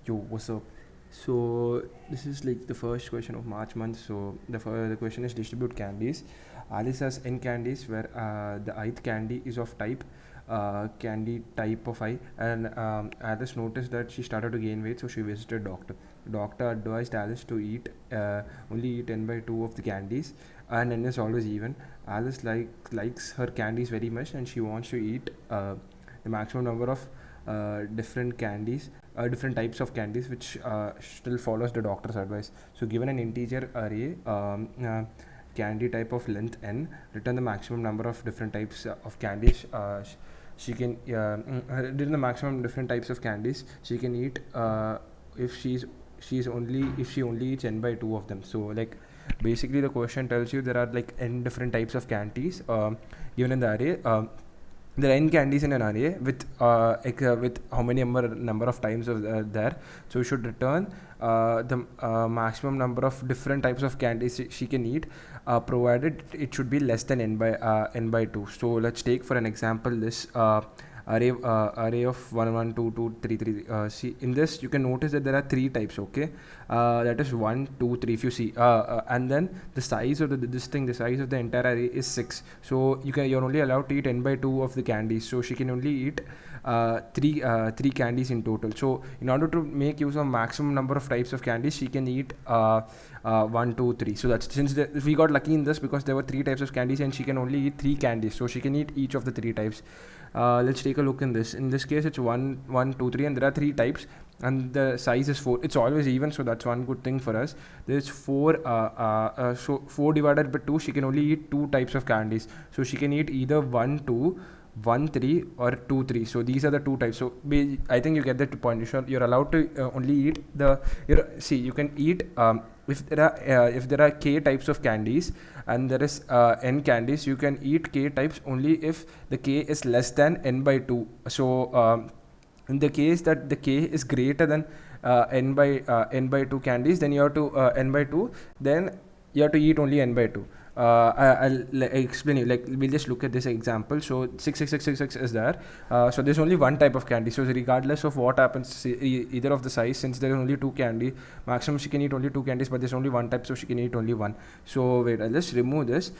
Yo, what's up? So this is like the first question of March month. So the question is distribute candies. Alice has n candies where the ith candy is of type candy type of I, and Alice noticed that she started to gain weight, so she visited doctor. Doctor advised Alice to eat only eat n by 2 of the candies, and n is always even. Alice likes her candies very much, and she wants to eat the maximum number of different candies, different types of candies, which still follows the doctor's advice. So given an integer array, candy type of length n, return the maximum number of different types of candies she can return the maximum different types of candies she can eat if she only eats n by 2 of them. So like basically the question tells you there are like n different types of candies given in the array. There are n candies in an array with how many number of times of there. So you should return the maximum number of different types of candies she can eat, provided it should be less than n by 2. So let's take for an example this array of 1 1 2 2 3 3. See, in this you can notice that there are 3 types. Okay, that is 1 2 3 if you see, and then the size of the size of the entire array is 6. So you're only allowed to eat n by 2 of the candies, so she can only eat three candies in total. So in order to make use of maximum number of types of candies, she can eat 1 2 3. So that's since we got lucky in this because there were 3 types of candies and she can only eat 3 candies, so she can eat each of the 3 types. Let's take a look in this. In this case, it's 1 1 2 3, and there are 3 types, and the size is 4. It's always even, so that's one good thing for us. There's 4, so 4 divided by 2, she can only eat 2 types of candies. So she can eat either 1 2, 1 3 or 2 3. So these are the 2 types. So I think you get the point. You're allowed to only eat see, you can eat if there are k types of candies and there is n candies, you can eat k types only if the k is less than n by 2. So in the case that the k is greater than n by 2 candies, then you have to n by 2, then you have to eat only n by 2. I'll explain you. Like, we'll just look at this example. So 6 is there. So there's only one type of candy. So regardless of what happens, either of the size, since there is only 2 candy, maximum she can eat only 2 candies, but there's only one type, so she can eat only one. So wait, I'll just remove this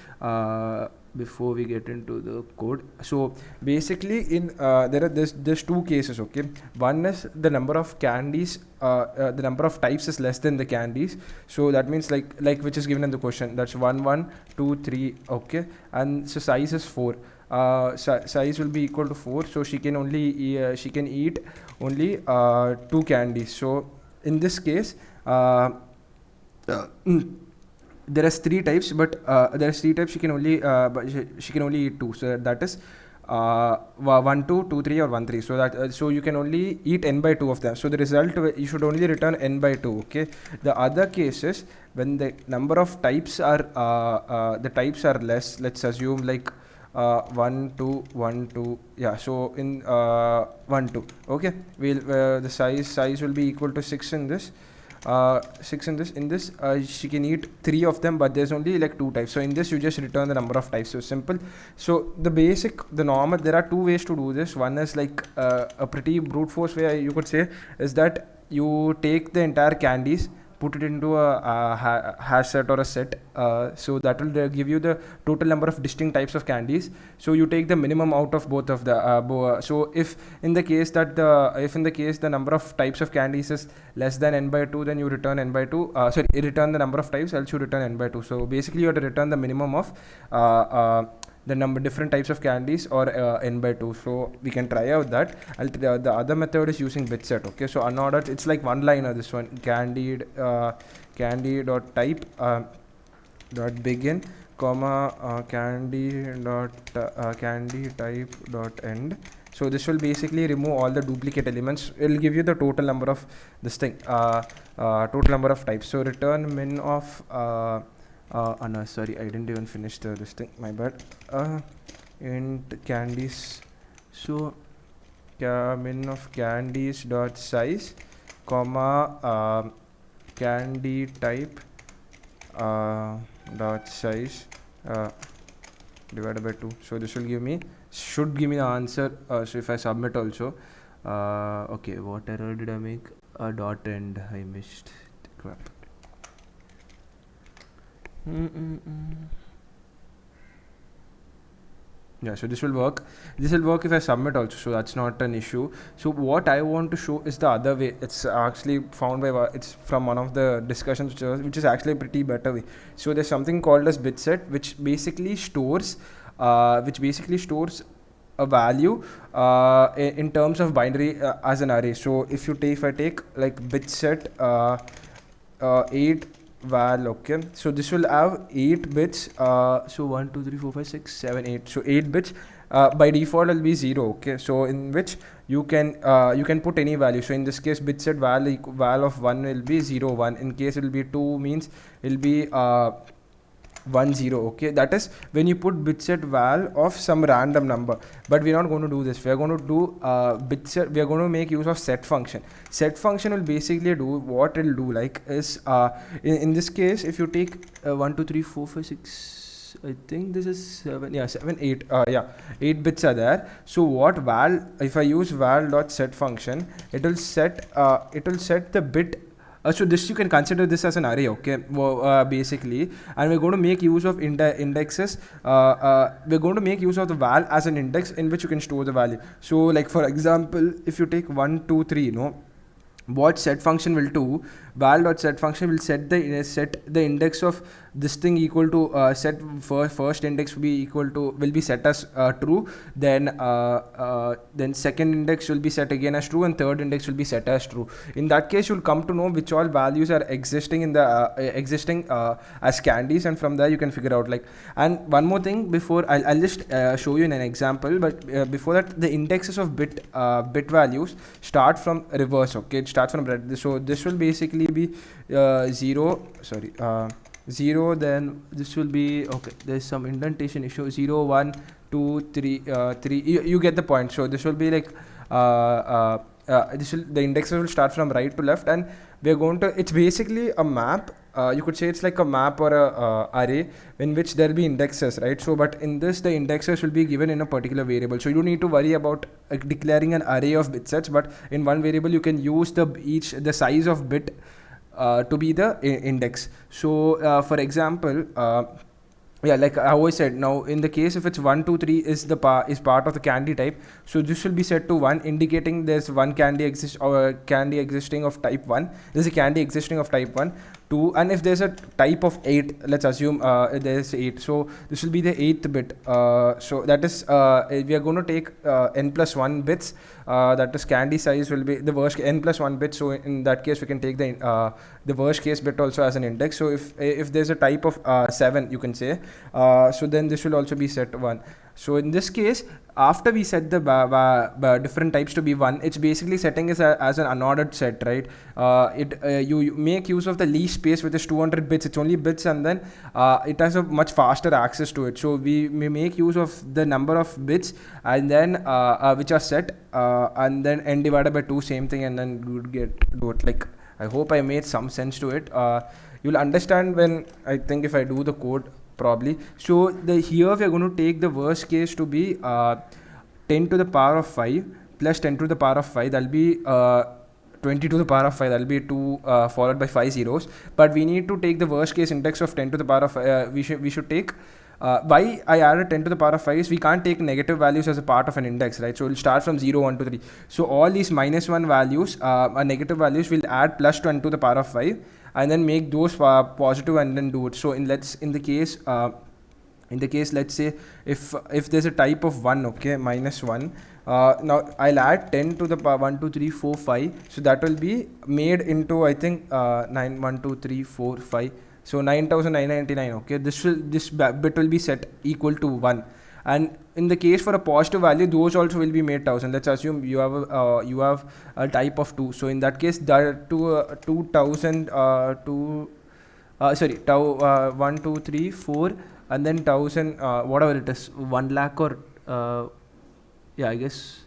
before we get into the code. So basically there's 2 cases. Okay, one is the number of candies, the number of types is less than the candies. So that means like which is given in the question, that's 1 1 2 3. Okay, and so size is 4. Size will be equal to 4, so she can only she can eat only 2 candies. So in this case there is 3 types, but she can only she can only eat 2. So that is 1 2 2 3 or 1 3. So that so you can only eat n by 2 of them. So the result, you should only return n by 2. Okay, the other cases when the number of types are the types are less, let's assume like 1 2 1 2. Yeah, so in 1 2, okay, we'll the size will be equal to 6 in this. 6 in this she can eat 3 of them, but there's only like 2 types. So in this you just return the number of types. So simple. So the normal, there are 2 ways to do this. One is like a pretty brute force way, you could say, is that you take the entire candies, put it into a hash set or a set. So that will give you the total number of distinct types of candies. So you take the minimum out of both of the so if in the case the number of types of candies is less than n by 2, then you return n by 2. Sorry, you return the number of types, else you return n by 2. So basically you have to return the minimum of the different types of candies, or n by 2. So we can try out that. The other method is using bit set. Okay, so unordered, it's like one liner. This one, candy dot type dot begin comma candy type dot end. So this will basically remove all the duplicate elements. It will give you the total number of this thing, total number of types. So return min of no, sorry, I didn't even finish this thing, my bad. Int candies. So min of candies dot size comma candy type dot size divided by 2. So this will should give me the answer. So if I submit also, Okay, what error did I make? A dot end, I missed. Crap. Yeah, so this will work. This will work if I submit also, so that's not an issue. So what I want to show is the other way. It's actually found by it's from one of the discussions, which is actually a pretty better way. So there's something called as bit set, which basically stores a value in terms of binary as an array. So if I take like bit set 8 val, okay, so this will have 8 bits, so 1 2 3 4 5 6 7 8, so 8 bits. By default will be 0, okay, so in which you can put any value. So in this case bit set val of 1 will be 0 1. In case it will be 2 means it will be 1 0, okay. That is when you put bit set val of some random number, but we're not going to do this. We are going to do bit set. We are going to make use of set function. Set function will basically do what it will do, like is in this case if you take 1 2 3 4 5 6, I think this is 7, yeah, 7 8, yeah, 8 bits are there. So what val, if I use val dot set function, it will set the bit. So this you can consider this as an array, okay, basically, and we're going to make use of indexes. We're going to make use of the val as an index in which you can store the value. So like for example, if you take 1 2 3, what set function will do, val dot set function will set the index of this thing equal to set first index will be set as true, then second index will be set again as true, and third index will be set as true. In that case you'll come to know which all values are existing in the as candies, and from there you can figure out like. And one more thing before I'll just show you in an example, but before that, the indexes of bit values start from reverse, okay. It starts from red, so this will basically be 0, then this will be, okay, there's some indentation issue, 0 1 2 3 3, you get the point. So this will be like the indexes will start from right to left, and we're going to, it's basically a map. You could say it's like a map or a array in which there will be indexes, right? So but in this, the indexes will be given in a particular variable, so you don't need to worry about declaring an array of bit sets, but in one variable you can use the size of bit to be the index. So for example, yeah, like I always said, now in the case if it's 1 2 3 is part of the candy type, so this will be set to 1, indicating there's one candy candy existing of type 1. There's a candy existing of type 1 2, and if there's a type of 8, let's assume there's 8, so this will be the 8th bit. So that is we are going to take n plus 1 bits, that is candy size will be the worst n plus 1 bit. So in that case we can take the worst case bit also as an index. So if there's a type of 7, you can say, so then this will also be set 1. So in this case, after we set the different types to be 1, it's basically setting as an unordered set, right? You make use of the least space, which is 200 bits. It's only bits, and then it has a much faster access to it. So we make use of the number of bits, and then which are set, and then n divided by 2, same thing, and then you would do it. Like, I hope I made some sense to it. You'll understand when I think if I do the code probably. So here we are going to take the worst case to be 10 to the power of 5 plus 10 to the power of 5, that'll be 20 to the power of 5, that'll be 2 followed by 5 zeros. But we need to take the worst case index of 10 to the power of 5. We should take why I added 10 to the power of 5 is we can't take negative values as a part of an index, right? So we'll start from 0 1 2 3. So all these -1 values are negative values, we'll add plus 10 to the power of 5 and then make those positive and then do it. So in the case let's say if there's a type of 1, okay, -1, now I'll add 10 to the power 1 2 3 4 5, so that will be made into, I think 9 1 2 3 4 5, so 9999, okay. This bit will be set equal to 1, and in the case for a positive value, those also will be made 1000. Let's assume you have a type of 2, so in that case that 2000 1 2 3 4 and then 1000, whatever it is, 1 lakh or yeah, I guess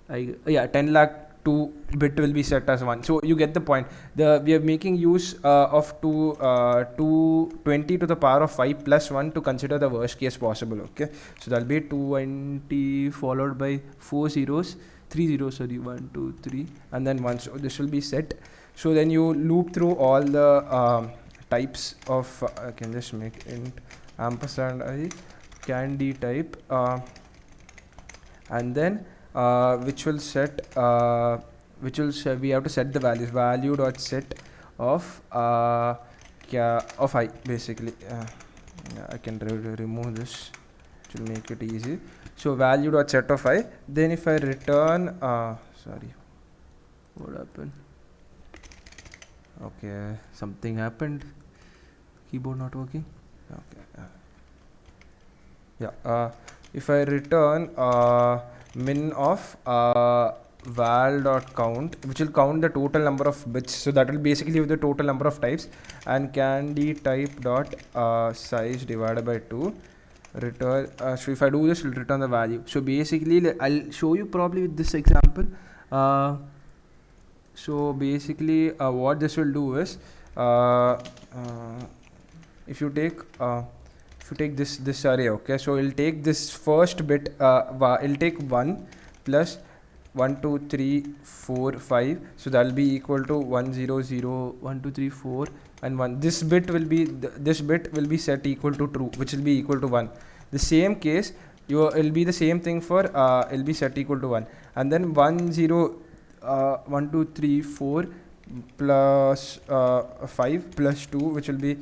10 lakh 2 bit will be set as 1. So you get the point. We are making use of 220 to the power of 5 plus 1 to consider the worst case possible, okay. So that'll be 220 followed by 4 zeros, 3 zeros, sorry, 1 2 3 and then 1. So this will be set. So then you loop through all the types of I can just make int ampersand I candy type and then which will set we have to set the values value dot set of of I basically. I can remove this to make it easy. So value dot set of I. Then if I return sorry, what happened? Okay, something happened. Keyboard not working. Okay. If I return min of val dot count, which will count the total number of bits, so that will basically give the total number of types, and candy type dot size divided by 2 return. So if I do this, it will return the value. So basically I'll show you probably with this example. So basically what this will do is if you take this array, okay, so it'll take this first bit, it'll take 1 plus 1 2 3 4 5, so that'll be equal to 1 0 0 1 2 3 4 and 1. This bit will be set equal to true, which will be equal to 1. The same case it'll be the same thing for it'll be set equal to 1, and then 1 0 1 2 3 4 plus 5 plus 2, which will be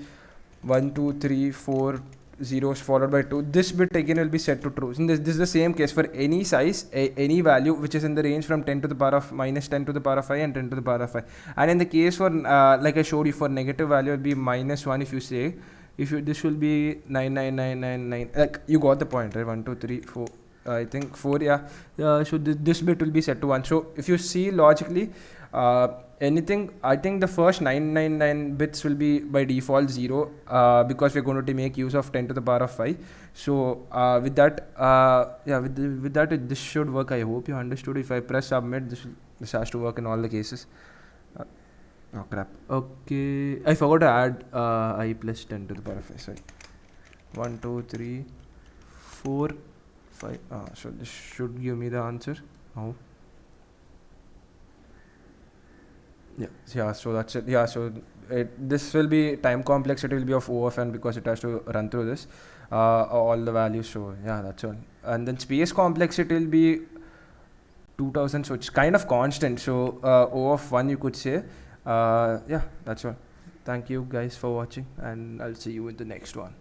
1 2 3 4 zeros followed by 2. This bit again will be set to true. So this is the same case for any size, any value which is in the range from 10 to the power of minus 10 to the power of 5 and 10 to the power of 5. And in the case for like I showed you, for negative value it will be minus 1. If you say this will be 99999, like you got the point, right? 1 2 3 4 I think 4, yeah. So this bit will be set to 1. So if you see logically, anything, I think the first 999 bits will be by default 0 because we're going to make use of 10 to the power of 5. So with that, with that this should work. I hope you understood. If I press submit, this has to work in all the cases. Oh crap. Okay, I forgot to add I plus 10 to the power of 5. Sorry. 1 2 3 4 5. So this should give me the answer. Oh. Yeah, so that's it. Yeah, so this will be time complexity will be of O of n because it has to run through this all the values. So yeah, that's all. And then space complexity will be 2000, so it's kind of constant. So O of 1 you could say. Yeah, that's all. Thank you guys for watching, and I'll see you in the next one.